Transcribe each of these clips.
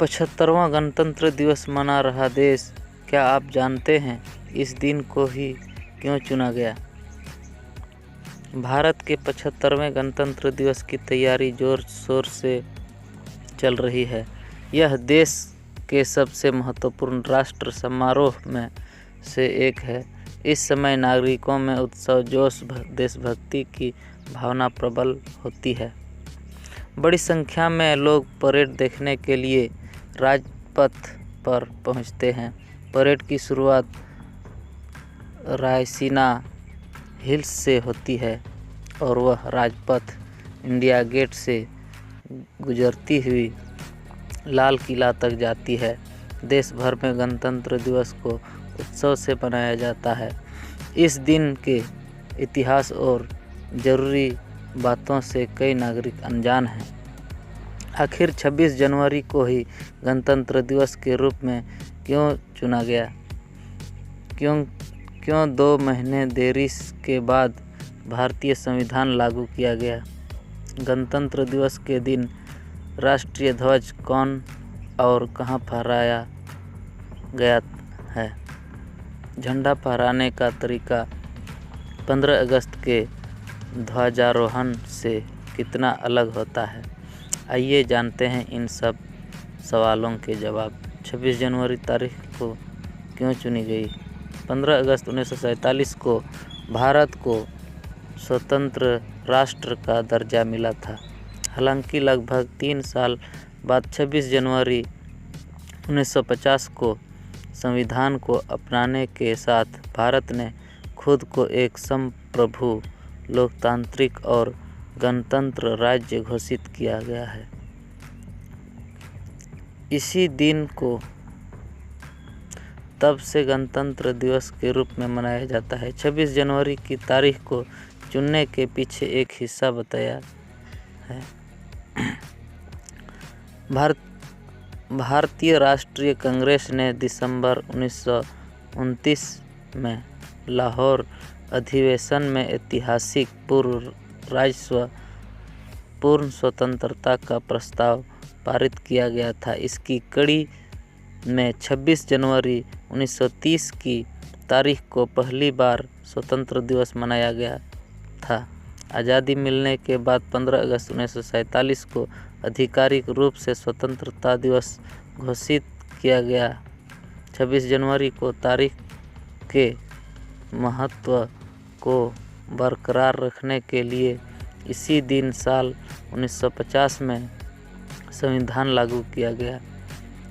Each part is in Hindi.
75वां गणतंत्र दिवस मना रहा देश, क्या आप जानते हैं इस दिन को ही क्यों चुना गया? भारत के 75वें गणतंत्र दिवस की तैयारी जोर शोर से चल रही है। यह देश के सबसे महत्वपूर्ण राष्ट्र समारोह में से एक है। इस समय नागरिकों में उत्सव, जोश, देशभक्ति की भावना प्रबल होती है। बड़ी संख्या में लोग परेड देखने के लिए राजपथ पर पहुंचते हैं। परेड की शुरुआत रायसीना हिल्स से होती है और वह राजपथ इंडिया गेट से गुजरती हुई लाल किला तक जाती है। देश भर में गणतंत्र दिवस को उत्सव से मनाया जाता है। इस दिन के इतिहास और ज़रूरी बातों से कई नागरिक अनजान हैं। आखिर 26 जनवरी को ही गणतंत्र दिवस के रूप में क्यों चुना गया? क्यों 2 महीने देरी के बाद भारतीय संविधान लागू किया गया? गणतंत्र दिवस के दिन राष्ट्रीय ध्वज कौन और कहां फहराया गया है? झंडा फहराने का तरीका 15 अगस्त के ध्वजारोहण से कितना अलग होता है? आइए जानते हैं इन सब सवालों के जवाब। 26 जनवरी तारीख को क्यों चुनी गई? 15 अगस्त 1947 को भारत को स्वतंत्र राष्ट्र का दर्जा मिला था। हालांकि लगभग 3 साल बाद 26 जनवरी 1950 को संविधान को अपनाने के साथ भारत ने खुद को एक संप्रभु, लोकतांत्रिक और गणतंत्र राज्य घोषित किया गया है। इसी दिन को तब से गणतंत्र दिवस के रूप में मनाया जाता है। 26 जनवरी की तारीख को चुनने के पीछे एक हिस्सा बताया है। भारतीय राष्ट्रीय कांग्रेस ने दिसंबर 1929 में लाहौर अधिवेशन में ऐतिहासिक पूर्ण स्वतंत्रता का प्रस्ताव पारित किया गया था। इसकी कड़ी में 26 जनवरी 1930 की तारीख को पहली बार स्वतंत्र दिवस मनाया गया था। आज़ादी मिलने के बाद 15 अगस्त 1947 को आधिकारिक रूप से स्वतंत्रता दिवस घोषित किया गया। 26 जनवरी को तारीख के महत्व को बरकरार रखने के लिए इसी दिन साल 1950 में संविधान लागू किया गया,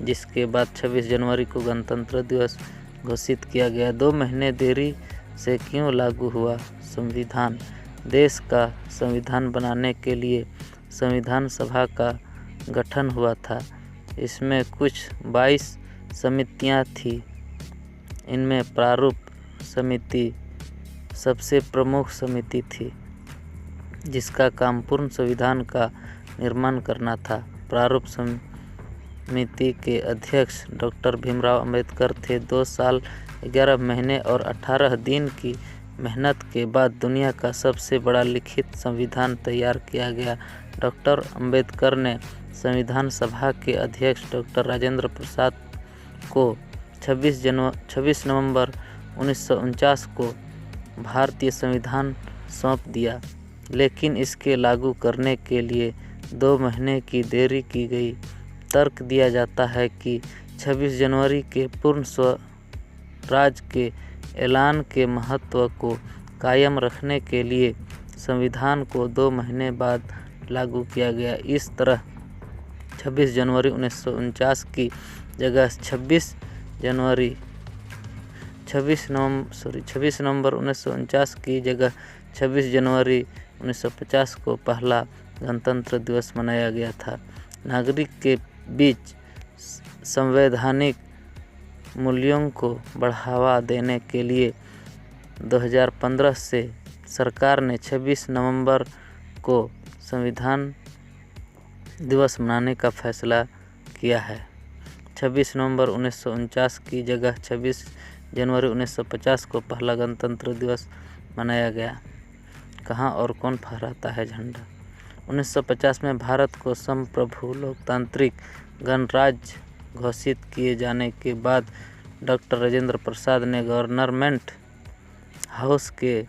जिसके बाद 26 जनवरी को गणतंत्र दिवस घोषित किया गया। 2 महीने देरी से क्यों लागू हुआ संविधान? देश का संविधान बनाने के लिए संविधान सभा का गठन हुआ था। इसमें कुछ 22 समितियां थीं। इनमें प्रारूप समिति सबसे प्रमुख समिति थी, जिसका काम पूर्ण संविधान का निर्माण करना था। प्रारूप समिति के अध्यक्ष डॉक्टर भीमराव अंबेडकर थे। 2 साल 11 महीने और 18 दिन की मेहनत के बाद दुनिया का सबसे बड़ा लिखित संविधान तैयार किया गया। डॉक्टर अंबेडकर ने संविधान सभा के अध्यक्ष डॉक्टर राजेंद्र प्रसाद को 26 नवंबर 1949 को भारतीय संविधान सौंप दिया, लेकिन इसके लागू करने के लिए 2 महीने की देरी की गई। तर्क दिया जाता है कि 26 जनवरी के पूर्ण स्वराज के ऐलान के महत्व को कायम रखने के लिए संविधान को 2 महीने बाद लागू किया गया। इस तरह 26 जनवरी 1949 की जगह 26 नवंबर 1949 की जगह 26 जनवरी 1950 को पहला गणतंत्र दिवस मनाया गया था। नागरिक के बीच संवैधानिक मूल्यों को बढ़ावा देने के लिए 2015 से सरकार ने 26 नवंबर को संविधान दिवस मनाने का फैसला किया है। 26 नवंबर 1949 की जगह 26 जनवरी 1950 को पहला गणतंत्र दिवस मनाया गया। कहाँ और कौन फहराता है झंडा? 1950 में भारत को संप्रभु लोकतांत्रिक गणराज्य घोषित किए जाने के बाद डॉक्टर राजेंद्र प्रसाद ने गवर्नमेंट हाउस के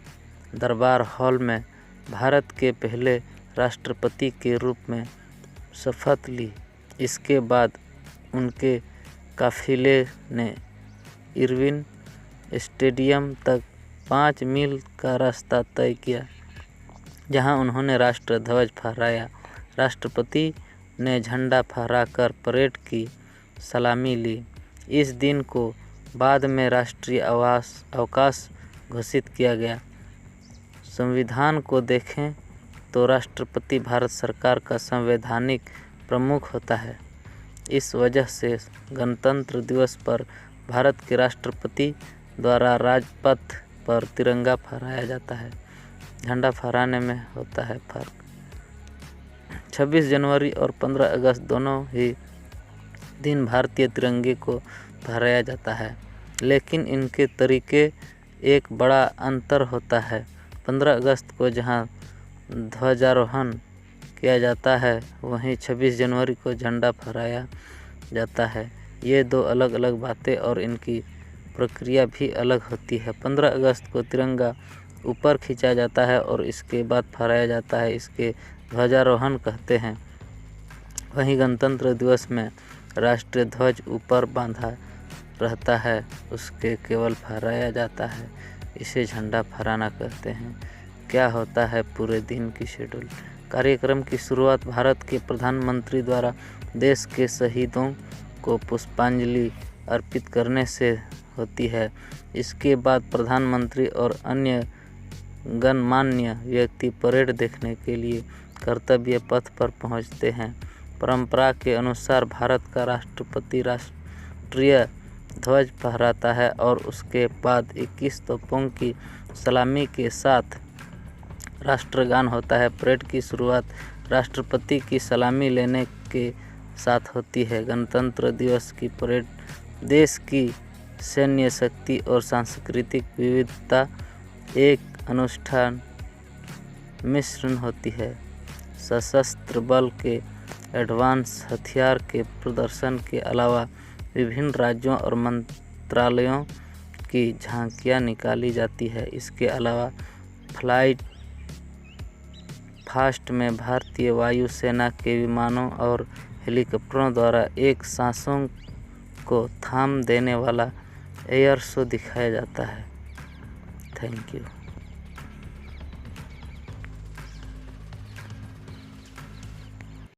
दरबार हॉल में भारत के पहले राष्ट्रपति के रूप में शपथ ली। इसके बाद उनके काफिले ने इरविन स्टेडियम तक 5 मील का रास्ता तय किया, जहां उन्होंने राष्ट्र ध्वज फहराया। राष्ट्रपति ने झंडा फहराकर परेड की सलामी ली। इस दिन को बाद में राष्ट्रीय अवकाश घोषित किया गया। संविधान को देखें तो राष्ट्रपति भारत सरकार का संवैधानिक प्रमुख होता है। इस वजह से गणतंत्र दिवस पर भारत के राष्ट्रपति द्वारा राजपथ पर तिरंगा फहराया जाता है। झंडा फहराने में होता है फर्क। 26 जनवरी और 15 अगस्त दोनों ही दिन भारतीय तिरंगे को फहराया जाता है, लेकिन इनके तरीके एक बड़ा अंतर होता है। 15 अगस्त को जहां ध्वजारोहण किया जाता है, वहीं 26 जनवरी को झंडा फहराया जाता है। ये दो अलग अलग बातें और इनकी प्रक्रिया भी अलग होती है। 15 अगस्त को तिरंगा ऊपर खींचा जाता है और इसके बाद फहराया जाता है, इसके ध्वजारोहण कहते हैं। वहीं गणतंत्र दिवस में राष्ट्रीय ध्वज ऊपर बांधा रहता है, उसके केवल फहराया जाता है। इसे झंडा फहराना कहते हैं। क्या होता है पूरे दिन की शेड्यूल? कार्यक्रम की शुरुआत भारत के प्रधानमंत्री द्वारा देश के शहीदों को पुष्पांजलि अर्पित करने से होती है। इसके बाद प्रधानमंत्री और अन्य गणमान्य व्यक्ति परेड देखने के लिए कर्तव्य पथ पर पहुंचते हैं। परंपरा के अनुसार भारत का राष्ट्रपति राष्ट्रीय ध्वज फहराता है और उसके बाद 21 तोपों की सलामी के साथ राष्ट्रगान होता है। परेड की शुरुआत राष्ट्रपति की सलामी लेने के साथ होती है। गणतंत्र दिवस की परेड देश की सैन्य शक्ति और सांस्कृतिक विविधता एक अनुष्ठान मिश्रण होती है। सशस्त्र बल के एडवांस हथियार के प्रदर्शन के अलावा विभिन्न राज्यों और मंत्रालयों की झांकियां निकाली जाती है। इसके अलावा फ्लाइट फास्ट में भारतीय वायुसेना के विमानों और हेलीकॉप्टरों द्वारा एक सांसों को थाम देने वाला एयर शो दिखाया जाता है। Thank you.